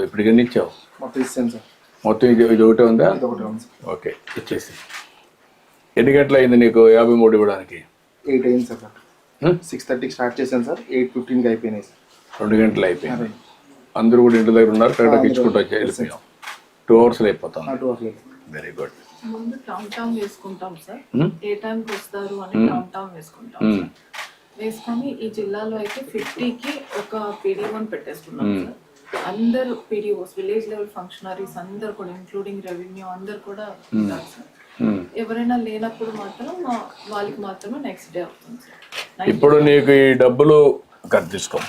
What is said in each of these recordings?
ఇప్పుడు ఎన్ని ఇచ్చావు? మొత్తం ఇస్తాను సార్. మొత్తం ఇది ఒకటే ఉందా? ఇది ఒకటి ఉంది సార్. ఓకే, ఇచ్చేసి. ఎన్ని గంటలు అయింది నీకు 53 ఇవ్వడానికి? 8 అయింది సార్. 6:30కి స్టార్ట్ చేశాను సార్, 8:15కి అయిపోయినాయి సార్. 2 గంటలు అయిపోయింది. అందరూ కూడా ఇంటి దగ్గర ఉన్నారు, కరెక్ట్గా ఇచ్చుకుంటూ వచ్చి వెళ్ళిపోయాం. 2 అవర్స్లో అయిపోతాం. Very good. ముందు కౌంట్ డౌన్ వేసుకుంటాం సార్, ఏ టైంకి వస్తారు అని కౌంట్ డౌన్ వేసుకుంటాం సార్. వేసుకొని ఈ జిల్లాలో అయితే 50కి ఒక PD1 పెట్టేసుకున్నాం సార్. అందరు PDOs, విలేజ్ లెవెల్ ఫంక్షనరీస్ అందరు కూడా, ఇంక్లూడింగ్ రెవెన్యూ అందరు కూడా ఉంటారు సార్. ఎవరైనా లేనప్పుడు మాత్రం వాళ్ళకి మాత్రమే నెక్స్ట్ డే అవుతుంది సార్. ఇప్పుడు నీకు ఈ డబ్బులు తీసుకో.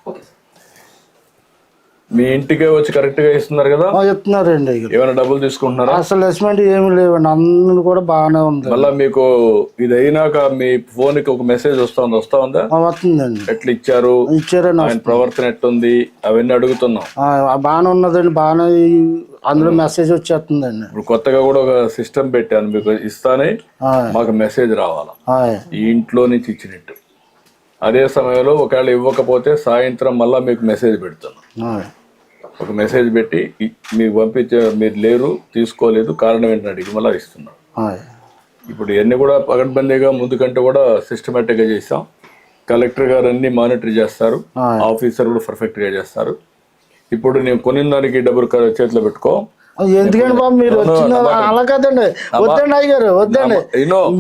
Okay sir. మీ ఇంటికే వచ్చి కరెక్ట్ గా ఇస్తున్నారు కదా? చెప్తున్నారండి. ఏమైనా డబ్బులు తీసుకుంటున్నారా? అసలు అసెస్మెంట్ ఏమి లేవండి, అందరూ కూడా బాగానే ఉంది. మళ్ళా మీకు ఇది అయినాక మీ ఫోన్ కి ఒక మెసేజ్ వస్తా ఉందా? వస్తుందండి. ఎట్లా ఇచ్చారు, ఆయన ప్రవర్తన ఎట్టుంది అవన్నీ అడుగుతున్నాం. బాగానే ఉన్నదండి, బాగానే అందులో మెసేజ్ వచ్చేస్తుందండి. ఇప్పుడు కొత్తగా కూడా ఒక సిస్టమ్ పెట్టాను, మీకు ఇస్తానే మాకు మెసేజ్ రావాలా ఈ ఇంట్లో నుంచి ఇచ్చినట్టు. అదే సమయంలో ఒకవేళ ఇవ్వకపోతే సాయంత్రం మళ్ళా మీకు మెసేజ్ పెడుతున్నాం. ఒక మెసేజ్ పెట్టి మీకు పంపించే, మీరు లేరు, తీసుకోలేదు, కారణం ఏంటని అడిగి మళ్ళీ ఇస్తున్నాం. ఇప్పుడు ఇవన్నీ కూడా పగడ్బందీగా ముందు కంటే కూడా సిస్టమేటిక్గా చేసాం. కలెక్టర్ గారు అన్ని మానిటర్ చేస్తారు, ఆఫీసర్ కూడా పర్ఫెక్ట్గా చేస్తారు. ఇప్పుడు నేను కొనిన దానికి డబ్బులు చేతిలో పెట్టుకో. ఎందుకండి బాబు, మీరు వచ్చిన అలా కదండి. వద్దండి అయ్యారు, వద్దండి.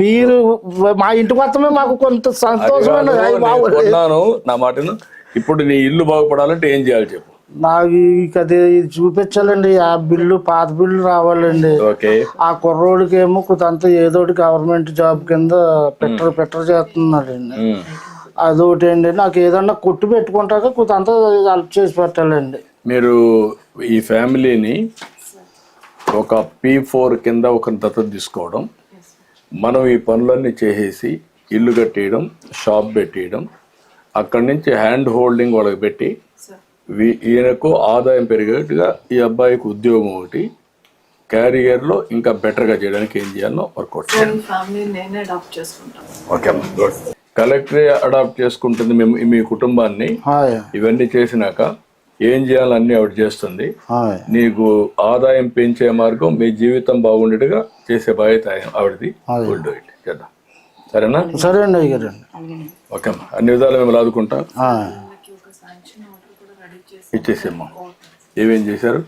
మీరు మా ఇంటి మొత్తమే మాకు కొంత సంతోషం. కొన్నాను నా మాటను. ఇప్పుడు నీ ఇల్లు బాగుపడాలంటే ఏం చేయాలి చెప్పు? నాకు అది చూపించాలండి. ఆ బిల్లు, పాత బిల్లు రావాలండి. ఆ కుర్రోడికి ఏమో కొంత ఏదో గవర్నమెంట్ జాబ్ కింద పెట్టర్ చేస్తున్నాడండి. అదొకటి అండి. నాకు ఏదన్నా కొట్టు పెట్టుకుంటాక కొంత హెల్ప్ చేసి పెట్టాలండి. మీరు ఈ ఫ్యామిలీని ఒక P4 కింద ఒక దత్తత తీసుకోవడం, మనం ఈ పనులన్నీ చేసేసి ఇల్లు కట్టేయడం, షాప్ పెట్టేయడం, అక్కడి నుంచి హ్యాండ్ హోల్డింగ్ వాళ్ళకి పెట్టి ఈయనకు ఆదాయం పెరిగేట్టుగా ఈ అబ్బాయికి ఉద్యోగం ఒకటి, క్యారియర్లో ఇంకా బెటర్గా చేయడానికి ఏం చేయాలో వర్కౌట్ చేయాలి. ఓకే, కలెక్టరే అడాప్ట్ చేసుకుంటుంది మీ కుటుంబాన్ని. ఇవన్నీ చేసినాక ఏం చేయాలన్నీ ఆవిడ చేస్తుంది. నీకు ఆదాయం పెంచే మార్గం, మీ జీవితం బాగుండేట్టుగా చేసే బాధ్యత ఆవిడది. చేద్దాం, సరేనా? సరే అండి అయ్యారు. ఓకే అమ్మా, అన్ని విధాలు మేము ఆదుకుంటాం. ఇచ్చేసేమ్మా. ఏమేం చేశారు?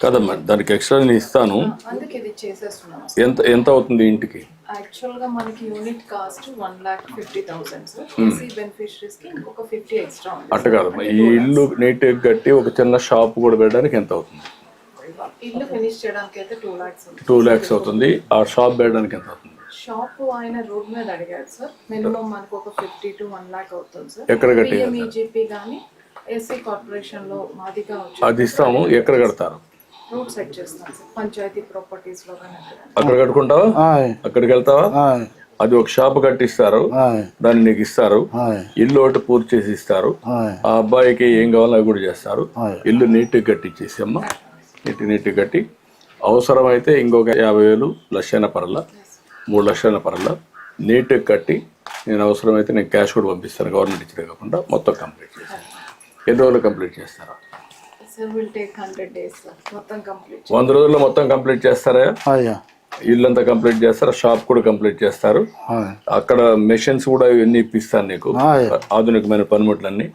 కదమ్మా, దానికి ఎక్స్ట్రా నేను ఇస్తాను. ఎంత అవుతుంది ఇంటికి? యాక్చువల్ గా మనకి unit cost 1,50,000 sir. EC beneficiaries కి ఇంకొక 50 ఎక్స్ట్రా ఉంది. అట్ట కాదమ్మా, ఈ ఇల్లు నీట్ కట్టి ఒక చిన్న షాప్ కూడా పెట్టడానికి ఎంత అవుతుంది? ఇల్లు ఫినిష్ చేయడానికి అయితే 2 lakhs. 2 lakhs అవుతుంది. ఆ షాప్ పెట్టడానికి ఎంత అవుతుంది? షాప్ ఆయన రోడ్ మీద అడిగారు సార్. మినిమం మనకు ఒక 50 to 1 lakh అవుతుంది సార్. ఎక్కడ కట్టి? PMEGP గానీ ఎస్సీ కార్పొరేషన్ లో మాదిగా అది ఇస్తాము. ఎక్కడ కడతారు? రోడ్ సెట్ చేస్తాం సార్, పంచాయతీ ప్రాపర్టీస్ లో గానీ. అక్కడ కట్టుకుంటావా? అక్కడికి వెళ్తావా? అది ఒక షాప్ కట్టిస్తారు, దాన్ని నీకు ఇస్తారు. ఇల్లు ఒకటి పూర్తి చేసి ఇస్తారు. ఆ అబ్బాయికి ఏం కావాలో అవి కూడా చేస్తారు. ఇల్లు నీట్గా కట్టించేసి అమ్మ, నీట్గా కట్టి అవసరమైతే ఇంకొక 50,000 లక్షైన పర్ల, 3 లక్షల పర్ల నీట్గా కట్టి నేను అవసరమైతే నేను క్యాష్ కూడా పంపిస్తాను. గవర్నమెంట్ ఇచ్చేది కాకుండా మొత్తం కంప్లీట్ చేస్తాను. ఎన్ని రోజులు కంప్లీట్ చేస్తారా? 100 రోజుల్లో మొత్తం కంప్లీట్ చేస్తారా? ఇల్లంతా కంప్లీట్ చేస్తారా? షాప్ కూడా కంప్లీట్ చేస్తారు. అక్కడ మెషిన్స్ కూడా ఇవన్నీ ఇప్పిస్తాను నీకు, ఆధునికమైన పనిముట్లన్నీ.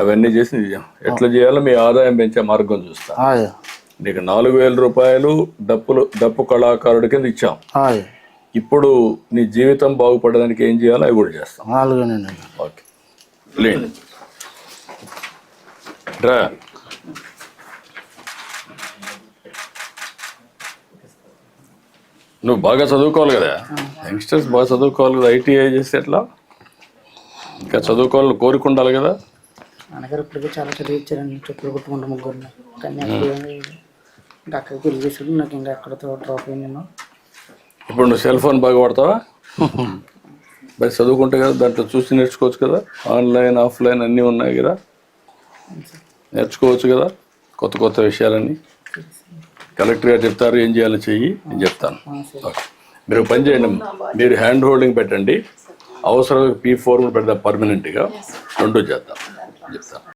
అవన్నీ చేసి ఎట్లా చేయాలో మీ ఆదాయం పెంచే మార్గం చూస్తా. నీకు 4,000 రూపాయలు డప్పు కళాకారుడి కింద ఇచ్చాం. ఇప్పుడు నీ జీవితం బాగుపడడానికి ఏం చేయాలో అవి కూడా చేస్తాం. ఓకే, రా. నువ్వు బాగా చదువుకోవాలి కదా, యంగ్స్టర్స్ బాగా చదువుకోవాలి కదా. ITI చేస్తే ఎట్లా? ఇంకా చదువుకోవాలని కోరుకుండాలి కదా. నాన్నగారు ఇప్పటికే చాలా చదివించారండి, చెప్పులు కొట్టుకుంటూ ముగ్గురిని. కానీ ఇంకా అక్కడికి పెళ్లి చేసాడు, నాకు ఇంకా ఎక్కడితో డ్రాప్ అయ్యి నేను. ఇప్పుడు నువ్వు సెల్ ఫోన్ బాగా వాడతావా? మరి చదువుకుంటే కదా, దాంట్లో చూసి నేర్చుకోవచ్చు కదా. ఆన్లైన్ ఆఫ్లైన్ అన్నీ ఉన్నాయి కదా, నేర్చుకోవచ్చు కదా కొత్త కొత్త విషయాలన్నీ. కలెక్టర్ గారు చెప్తారు ఏం చేయాలో చెయ్యి, నేను చెప్తాను. ఓకే, మీరు పని చేయండి, మీరు హ్యాండ్ హోల్డింగ్ పెట్టండి. అవసరం P4 పెడదాం పర్మనెంట్గా, రెండు చేద్దాం చెప్తాను.